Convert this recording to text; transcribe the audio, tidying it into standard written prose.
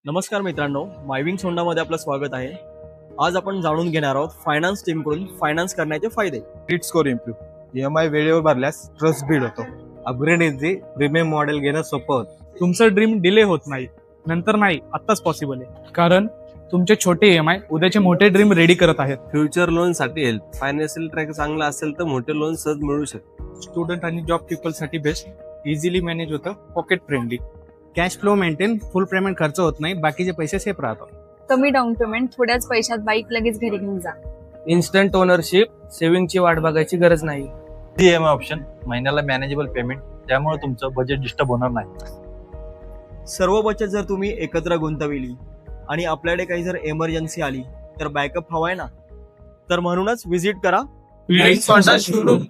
नमस्कार मित्रांनो, मायविंग सोंडामध्ये आपलं स्वागत आहे. आज आपण जाणून घेणार आहोत फायनान्स टीमकडून फायनान्स करण्याचे फायदे. क्रेडिट स्कोर इम्प्रूव्ह, ईएमआय वेळेवर भरल्यास ट्रस्ट बिल्ड होतो. अपग्रेड इझी, प्रीमियम मॉडेल घेणं सोपं होतं. तुमचं ड्रीम डिले होत नाही, नंतर नाही, आत्ताच पॉसिबल आहे. कारण तुमचे छोटे ईएमआय उद्याचे मोठे ड्रीम रेडी करत आहेत. फ्युचर लोन साठी हेल्प, फायनान्शियल ट्रॅक चांगला असेल तर मोठे लोन सहज मिळू शकते. स्टुडंट आणि जॉब पीपल साठी बेस्ट, इझिली मॅनेज होतं, pocket friendly. Cash flow maintain, फुल पेमेंट खर्च होत नाही, बाकीचे पैसे सेफ राहतात. कमी डाऊन पेमेंट, थोड्याच पैशात बाईक लगेच घरी घेऊन जा. इन्स्टंट ओनरशिप, सेव्हिंगची वाट बघायची गरज नाही. ईएमआय ऑप्शन, महिन्याला मॅनेजेबल पेमेंट, त्यामुळे तुमचं बजेट डिस्टर्ब होणार नाही. सर्व बचत जर तुम्ही एकत्र गुंतविली आणि आपल्याकडे काही जर इमर्जन्सी आली तर बॅकअप हवाय ना. तर म्हणूनच व्हिजिट करा शोरूम.